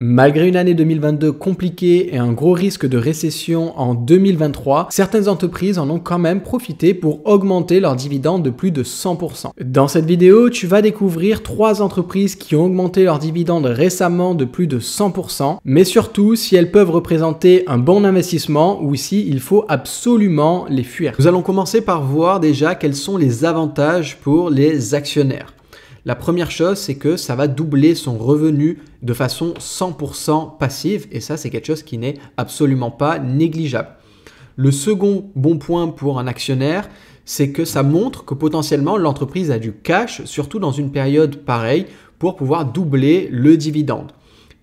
Malgré une année 2022 compliquée et un gros risque de récession en 2023, certaines entreprises en ont quand même profité pour augmenter leurs dividendes de plus de 100%. Dans cette vidéo, tu vas découvrir 3 entreprises qui ont augmenté leurs dividendes récemment de plus de 100%, mais surtout si elles peuvent représenter un bon investissement ou si il faut absolument les fuir. Nous allons commencer par voir déjà quels sont les avantages pour les actionnaires. La première chose, c'est que ça va doubler son revenu de façon 100% passive et ça, c'est quelque chose qui n'est absolument pas négligeable. Le second bon point pour un actionnaire, c'est que ça montre que potentiellement l'entreprise a du cash, surtout dans une période pareille, pour pouvoir doubler le dividende.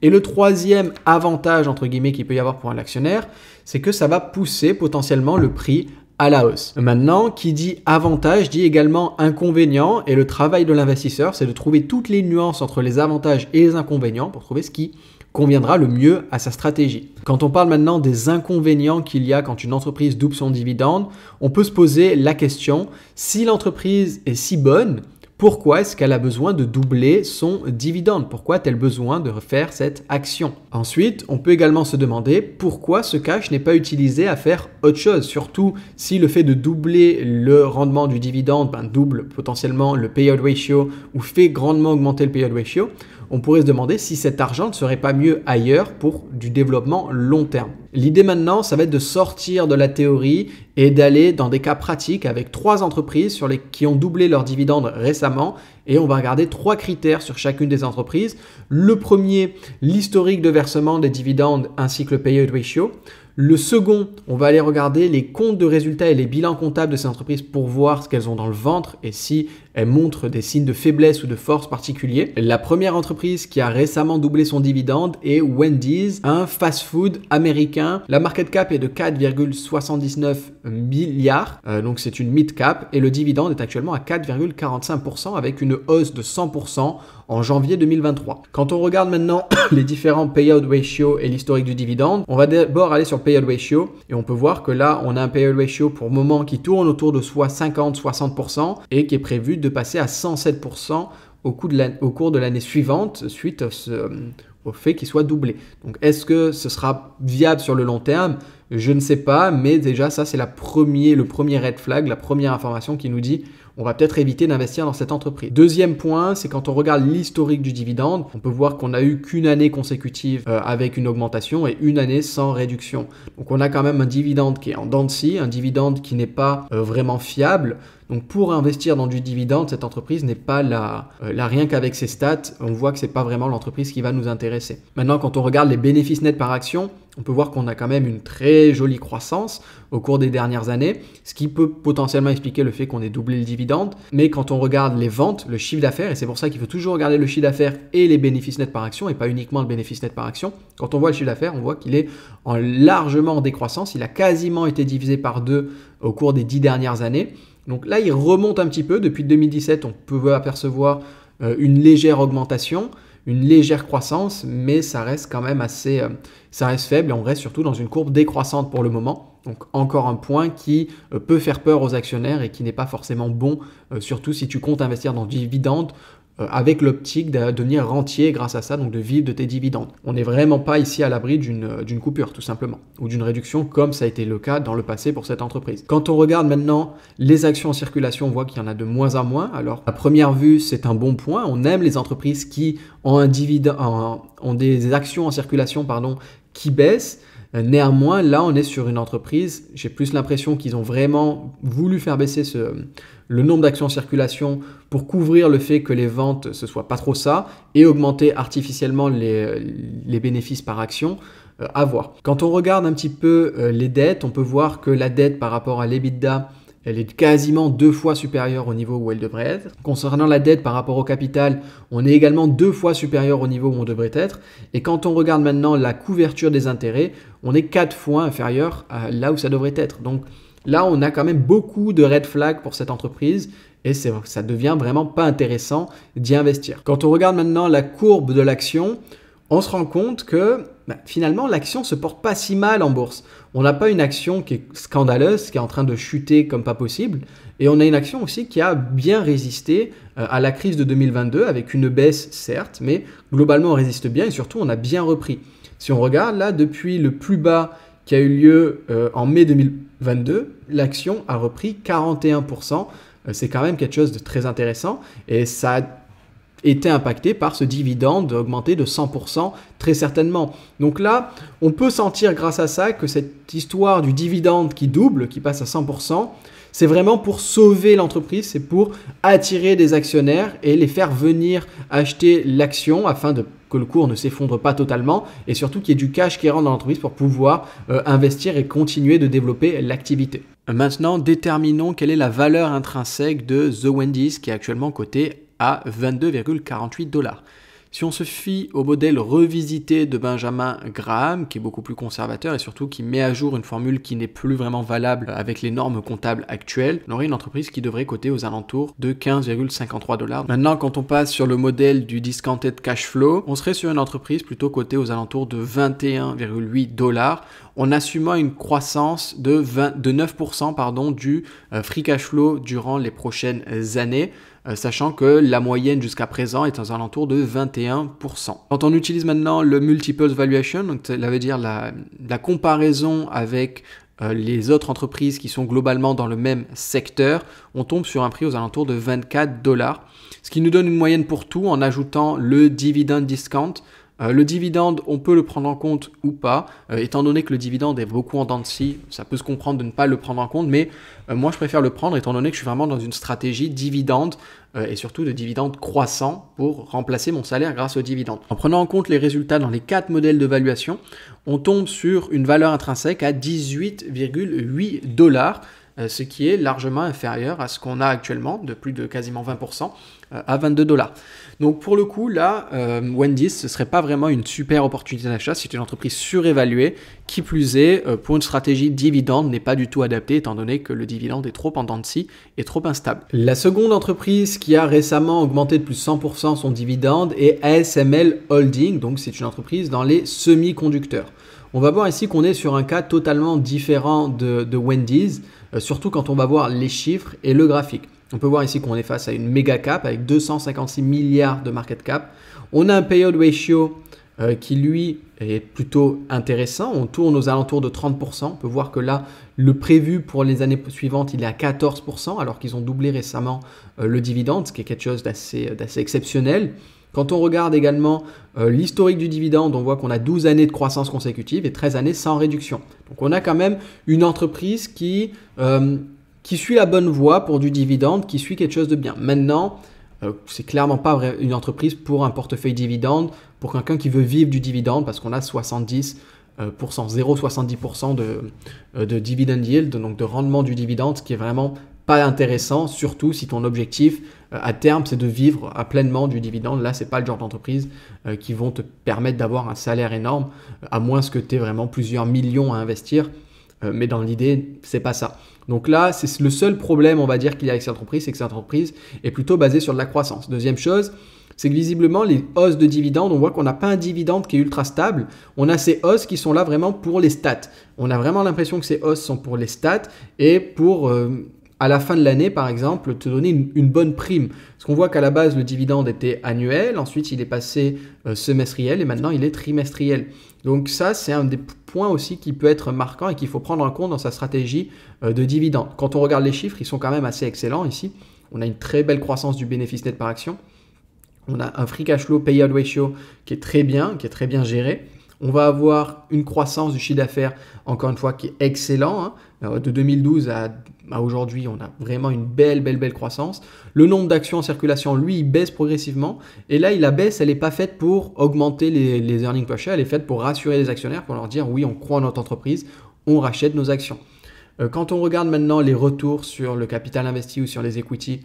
Et le troisième avantage, entre guillemets, qu'il peut y avoir pour un actionnaire, c'est que ça va pousser potentiellement le prix à la hausse. Maintenant, qui dit avantage dit également inconvénient et le travail de l'investisseur, c'est de trouver toutes les nuances entre les avantages et les inconvénients pour trouver ce qui conviendra le mieux à sa stratégie. Quand on parle maintenant des inconvénients qu'il y a quand une entreprise double son dividende, on peut se poser la question, si l'entreprise est si bonne, pourquoi est-ce qu'elle a besoin de doubler son dividende? Pourquoi a-t-elle besoin de refaire cette action? Ensuite, on peut également se demander pourquoi ce cash n'est pas utilisé à faire autre chose, surtout si le fait de doubler le rendement du dividende double potentiellement le payout ratio ou fait grandement augmenter le payout ratio. On pourrait se demander si cet argent ne serait pas mieux ailleurs pour du développement long terme. L'idée maintenant, ça va être de sortir de la théorie et d'aller dans des cas pratiques avec 3 entreprises qui ont doublé leurs dividendes récemment et on va regarder 3 critères sur chacune des entreprises. Le premier, l'historique de versement des dividendes ainsi que le payout ratio. Le second, on va aller regarder les comptes de résultats et les bilans comptables de ces entreprises pour voir ce qu'elles ont dans le ventre et si elles montrent des signes de faiblesse ou de force particuliers. La première entreprise qui a récemment doublé son dividende est Wendy's, un fast-food américain. La market cap est de 4,79 milliards, donc c'est une mid-cap et le dividende est actuellement à 4,45% avec une hausse de 100% en janvier 2023. Quand on regarde maintenant les différents payout ratio et l'historique du dividende, on va d'abord aller sur payout ratio et on peut voir que là, on a un payout ratio pour le moment qui tourne autour de soit 50-60% et qui est prévu de passer à 107% au cours de l'année suivante suite au fait qu'il soit doublé. Donc, est-ce que ce sera viable sur le long terme? Je ne sais pas, mais déjà, ça, c'est le premier red flag, la première information qui nous dit on va peut-être éviter d'investir dans cette entreprise. Deuxième point, c'est quand on regarde l'historique du dividende, on peut voir qu'on n'a eu qu'une année consécutive avec une augmentation et une année sans réduction. Donc, on a quand même un dividende qui est en dents de scie, un dividende qui n'est pas vraiment fiable. Donc, pour investir dans du dividende, cette entreprise n'est pas là rien qu'avec ses stats, on voit que c'est pas vraiment l'entreprise qui va nous intéresser. Maintenant, quand on regarde les bénéfices nets par action, on peut voir qu'on a quand même une très jolie croissance au cours des dernières années, ce qui peut potentiellement expliquer le fait qu'on ait doublé le dividende. Mais quand on regarde les ventes, le chiffre d'affaires, et c'est pour ça qu'il faut toujours regarder le chiffre d'affaires et les bénéfices nets par action, et pas uniquement le bénéfice net par action. Quand on voit le chiffre d'affaires, on voit qu'il est largement en décroissance. Il a quasiment été divisé par 2 au cours des 10 dernières années. Donc là, il remonte un petit peu. Depuis 2017, on peut apercevoir une légère augmentation, une légère croissance, mais ça reste quand même ça reste faible et on reste surtout dans une courbe décroissante pour le moment. Donc encore un point qui peut faire peur aux actionnaires et qui n'est pas forcément bon, surtout si tu comptes investir dans du dividende avec l'optique de devenir rentier grâce à ça, donc de vivre de tes dividendes. On n'est vraiment pas ici à l'abri d'une coupure tout simplement, ou d'une réduction comme ça a été le cas dans le passé pour cette entreprise. Quand on regarde maintenant les actions en circulation, on voit qu'il y en a de moins en moins. Alors à première vue, c'est un bon point. On aime les entreprises qui ont ont des actions en circulation qui baissent. Néanmoins, là, on est sur une entreprise, j'ai plus l'impression qu'ils ont vraiment voulu faire baisser le nombre d'actions en circulation pour couvrir le fait que les ventes, ce soit pas trop ça, et augmenter artificiellement les bénéfices par action. À voir. Quand on regarde un petit peu les dettes, on peut voir que la dette par rapport à l'EBITDA, elle est quasiment 2 fois supérieure au niveau où elle devrait être. Concernant la dette par rapport au capital, on est également 2 fois supérieur au niveau où on devrait être. Et quand on regarde maintenant la couverture des intérêts, on est 4 fois inférieur à là où ça devrait être. Donc là, on a quand même beaucoup de red flags pour cette entreprise et ça devient vraiment pas intéressant d'y investir. Quand on regarde maintenant la courbe de l'action, on se rend compte que finalement l'action se porte pas si mal en bourse. On n'a pas une action qui est scandaleuse, qui est en train de chuter comme pas possible, et on a une action aussi qui a bien résisté à la crise de 2022 avec une baisse certes, mais globalement on résiste bien et surtout on a bien repris. Si on regarde là, depuis le plus bas qui a eu lieu en mai 2022, l'action a repris 41%. C'est quand même quelque chose de très intéressant et ça a été impacté par ce dividende augmenté de 100% très certainement. Donc là, on peut sentir grâce à ça que cette histoire du dividende qui double, qui passe à 100%, c'est vraiment pour sauver l'entreprise, c'est pour attirer des actionnaires et les faire venir acheter l'action afin que le cours ne s'effondre pas totalement et surtout qu'il y ait du cash qui rentre dans l'entreprise pour pouvoir investir et continuer de développer l'activité. Maintenant, déterminons quelle est la valeur intrinsèque de The Wendy's qui est actuellement cotée à 22,48 $. Si on se fie au modèle revisité de Benjamin Graham, qui est beaucoup plus conservateur et surtout qui met à jour une formule qui n'est plus vraiment valable avec les normes comptables actuelles, on aurait une entreprise qui devrait coter aux alentours de 15,53 $. Maintenant, quand on passe sur le modèle du discounted cash flow, on serait sur une entreprise plutôt cotée aux alentours de 21,8 $, en assumant une croissance de 9% du free cash flow durant les prochaines années, sachant que la moyenne jusqu'à présent est aux alentours de 21%. Quand on utilise maintenant le multiples valuation, donc ça veut dire la comparaison avec les autres entreprises qui sont globalement dans le même secteur, on tombe sur un prix aux alentours de 24 $, ce qui nous donne une moyenne pour tout en ajoutant le dividend discount. Le dividende, on peut le prendre en compte ou pas, étant donné que le dividende est beaucoup en dents de scie, ça peut se comprendre de ne pas le prendre en compte, mais moi je préfère le prendre étant donné que je suis vraiment dans une stratégie dividende et surtout de dividende croissant pour remplacer mon salaire grâce au dividende. En prenant en compte les résultats dans les 4 modèles de valuation, on tombe sur une valeur intrinsèque à 18,8 $, ce qui est largement inférieur à ce qu'on a actuellement, de plus de quasiment 20%, à 22 $. Donc pour le coup, là, Wendy's, ce ne serait pas vraiment une super opportunité d'achat, c'est une entreprise surévaluée, qui plus est, pour une stratégie dividende, n'est pas du tout adaptée, étant donné que le dividende est trop en dents de scie et trop instable. La seconde entreprise qui a récemment augmenté de plus de 100% son dividende est ASML Holding, donc c'est une entreprise dans les semi-conducteurs. On va voir ici qu'on est sur un cas totalement différent de Wendy's, surtout quand on va voir les chiffres et le graphique. On peut voir ici qu'on est face à une méga cap avec 256 milliards de market cap. On a un payout ratio qui lui est plutôt intéressant. On tourne aux alentours de 30%. On peut voir que là, le prévu pour les années suivantes, il est à 14%, alors qu'ils ont doublé récemment le dividende, ce qui est quelque chose d'assez exceptionnel. Quand on regarde également l'historique du dividende, on voit qu'on a 12 années de croissance consécutive et 13 années sans réduction. Donc on a quand même une entreprise qui suit la bonne voie pour du dividende, qui suit quelque chose de bien. Maintenant, c'est clairement pas une entreprise pour un portefeuille dividende, pour quelqu'un qui veut vivre du dividende, parce qu'on a 0,70% de dividend yield, donc de rendement du dividende, ce qui est vraiment pas intéressant, surtout si ton objectif à terme c'est de vivre pleinement du dividende. Là, c'est pas le genre d'entreprise qui vont te permettre d'avoir un salaire énorme, à moins que tu aies vraiment plusieurs millions à investir. Mais dans l'idée, c'est pas ça. Donc là, c'est le seul problème, on va dire, qu'il y a avec cette entreprise, c'est que cette entreprise est plutôt basée sur de la croissance. Deuxième chose, c'est que visiblement, les hausses de dividendes, on voit qu'on n'a pas un dividende qui est ultra stable. On a ces hausses qui sont là vraiment pour les stats. On a vraiment l'impression que ces hausses sont pour les stats et pour, à la fin de l'année, par exemple, te donner une bonne prime. Parce qu'on voit qu'à la base, le dividende était annuel, ensuite il est passé semestriel et maintenant il est trimestriel. Donc ça, c'est un des points aussi qui peut être marquant et qu'il faut prendre en compte dans sa stratégie de dividende. Quand on regarde les chiffres, ils sont quand même assez excellents ici. On a une très belle croissance du bénéfice net par action. On a un free cash flow payout ratio qui est très bien géré. On va avoir une croissance du chiffre d'affaires, encore une fois, qui est excellent. De 2012 à aujourd'hui, on a vraiment une belle croissance. Le nombre d'actions en circulation, lui, il baisse progressivement. Et là, la baisse, elle n'est pas faite pour augmenter les earnings per share, elle est faite pour rassurer les actionnaires, pour leur dire oui, on croit en notre entreprise, on rachète nos actions. Quand on regarde maintenant les retours sur le capital investi ou sur les equity,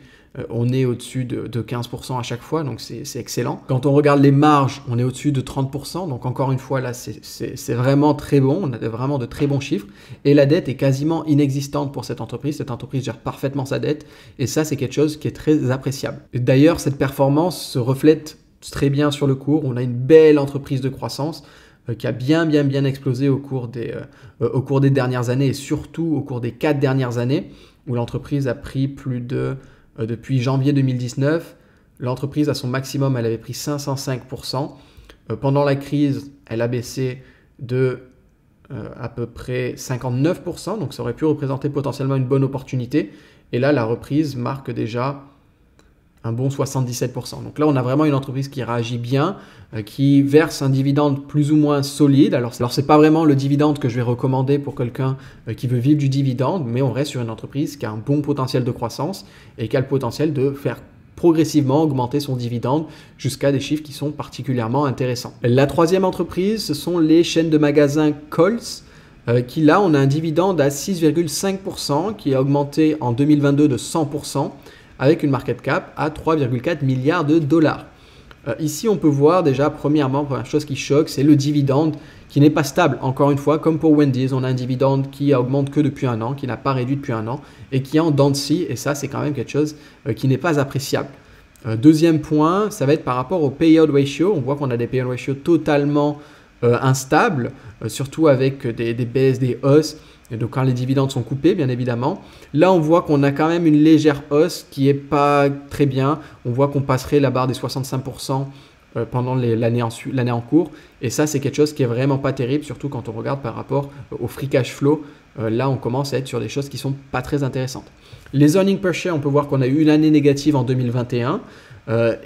on est au-dessus de 15% à chaque fois, donc c'est excellent. Quand on regarde les marges, on est au-dessus de 30%, donc encore une fois là, c'est vraiment très bon, on a vraiment de très bons chiffres. Et la dette est quasiment inexistante pour cette entreprise gère parfaitement sa dette, et ça c'est quelque chose qui est très appréciable. D'ailleurs, cette performance se reflète très bien sur le cours. On a une belle entreprise de croissance qui a bien explosé au cours des dernières années et surtout au cours des 4 dernières années où l'entreprise a pris depuis janvier 2019, l'entreprise à son maximum, elle avait pris 505%. Pendant la crise, elle a baissé de à peu près 59%, donc ça aurait pu représenter potentiellement une bonne opportunité. Et là, la reprise marque déjà un bon 77%. Donc là, on a vraiment une entreprise qui réagit bien, qui verse un dividende plus ou moins solide. Alors c'est pas vraiment le dividende que je vais recommander pour quelqu'un qui veut vivre du dividende, mais on reste sur une entreprise qui a un bon potentiel de croissance et qui a le potentiel de faire progressivement augmenter son dividende jusqu'à des chiffres qui sont particulièrement intéressants. La troisième entreprise, ce sont les chaînes de magasins Coles, qui là, on a un dividende à 6,5% qui a augmenté en 2022 de 100%. Avec une market cap à 3,4 milliards de dollars. Ici, on peut voir déjà, première chose qui choque, c'est le dividende qui n'est pas stable. Encore une fois, comme pour Wendy's, on a un dividende qui augmente que depuis un an, qui n'a pas réduit depuis un an et qui est en dents de scie. Et ça, c'est quand même quelque chose qui n'est pas appréciable. Deuxième point, ça va être par rapport au payout ratio. On voit qu'on a des payout ratios totalement instables, surtout avec des baisses, des hausses. Et donc quand les dividendes sont coupés, bien évidemment. Là, on voit qu'on a quand même une légère hausse qui n'est pas très bien. On voit qu'on passerait la barre des 65% pendant l'année en cours. Et ça, c'est quelque chose qui est vraiment pas terrible, surtout quand on regarde par rapport au free cash flow. Là, on commence à être sur des choses qui sont pas très intéressantes. Les earnings per share, on peut voir qu'on a eu une année négative en 2021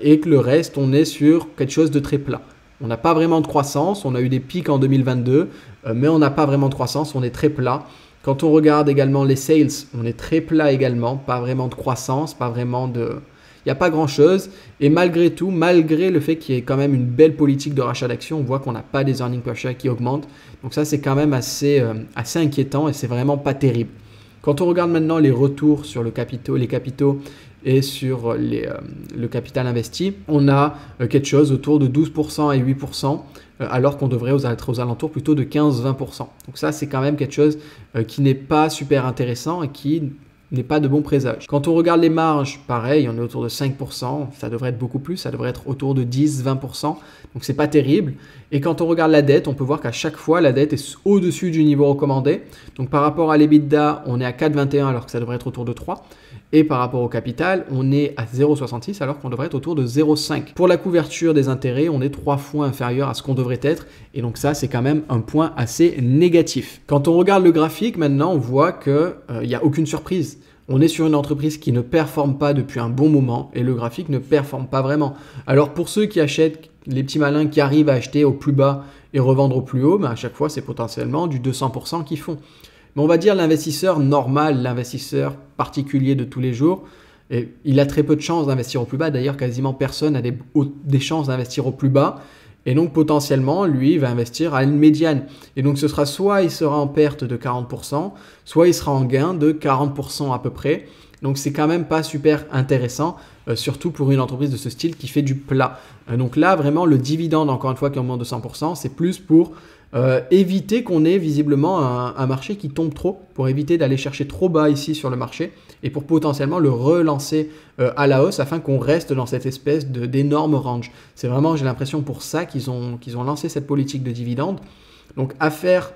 et que le reste, on est sur quelque chose de très plat. On n'a pas vraiment de croissance, on a eu des pics en 2022, mais on n'a pas vraiment de croissance, on est très plat. Quand on regarde également les sales, on est très plat également, pas vraiment de croissance, il n'y a pas grand-chose. Et malgré tout, malgré le fait qu'il y ait quand même une belle politique de rachat d'actions, on voit qu'on n'a pas des earnings per share qui augmentent. Donc ça, c'est quand même assez inquiétant et c'est vraiment pas terrible. Quand on regarde maintenant les retours sur les capitaux et sur le capital investi, on a quelque chose autour de 12% et 8%, alors qu'on devrait être aux alentours plutôt de 15-20%. Donc ça, c'est quand même quelque chose qui n'est pas super intéressant et qui n'est pas de bon présage. Quand on regarde les marges, pareil, on est autour de 5%, ça devrait être beaucoup plus, ça devrait être autour de 10-20%, donc c'est pas terrible. Et quand on regarde la dette, on peut voir qu'à chaque fois, la dette est au-dessus du niveau recommandé. Donc par rapport à l'EBITDA, on est à 4,21 alors que ça devrait être autour de 3. Et par rapport au capital, on est à 0,66 alors qu'on devrait être autour de 0,5. Pour la couverture des intérêts, on est 3 fois inférieur à ce qu'on devrait être. Et donc ça, c'est quand même un point assez négatif. Quand on regarde le graphique, maintenant, on voit qu'il n'y a aucune surprise. On est sur une entreprise qui ne performe pas depuis un bon moment et le graphique ne performe pas vraiment. Alors pour ceux qui achètent, les petits malins qui arrivent à acheter au plus bas et revendre au plus haut, à chaque fois, c'est potentiellement du 200% qu'ils font. Mais on va dire l'investisseur normal, l'investisseur particulier de tous les jours, et il a très peu de chances d'investir au plus bas. D'ailleurs, quasiment personne n'a des chances d'investir au plus bas. Et donc, potentiellement, lui, il va investir à une médiane. Et donc, ce sera soit il sera en perte de 40%, soit il sera en gain de 40% à peu près. Donc, c'est quand même pas super intéressant, surtout pour une entreprise de ce style qui fait du plat. Donc là, vraiment, le dividende, encore une fois, qui augmente de 100%, c'est plus pour éviter qu'on ait visiblement un marché qui tombe trop, pour éviter d'aller chercher trop bas ici sur le marché et pour potentiellement le relancer à la hausse afin qu'on reste dans cette espèce d'énorme range. C'est vraiment, j'ai l'impression, pour ça qu'ils ont lancé cette politique de dividende. Donc à faire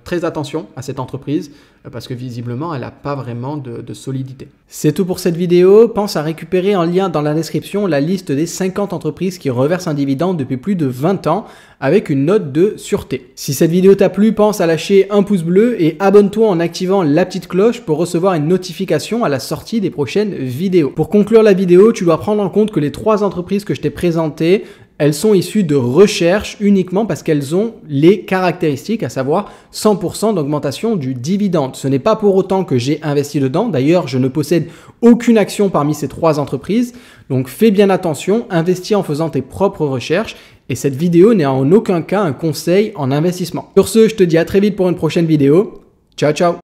très attention à cette entreprise parce que visiblement elle n'a pas vraiment de solidité. C'est tout pour cette vidéo. Pense à récupérer en lien dans la description la liste des 50 entreprises qui reversent un dividende depuis plus de 20 ans avec une note de sûreté. Si cette vidéo t'a plu, pense à lâcher un pouce bleu et abonne-toi en activant la petite cloche pour recevoir une notification à la sortie des prochaines vidéos. Pour conclure la vidéo, tu dois prendre en compte que les 3 entreprises que je t'ai présentées, elles sont issues de recherche uniquement parce qu'elles ont les caractéristiques, à savoir 100% d'augmentation du dividende. Ce n'est pas pour autant que j'ai investi dedans. D'ailleurs, je ne possède aucune action parmi ces 3 entreprises. Donc, fais bien attention, investis en faisant tes propres recherches. Et cette vidéo n'est en aucun cas un conseil en investissement. Sur ce, je te dis à très vite pour une prochaine vidéo. Ciao, ciao!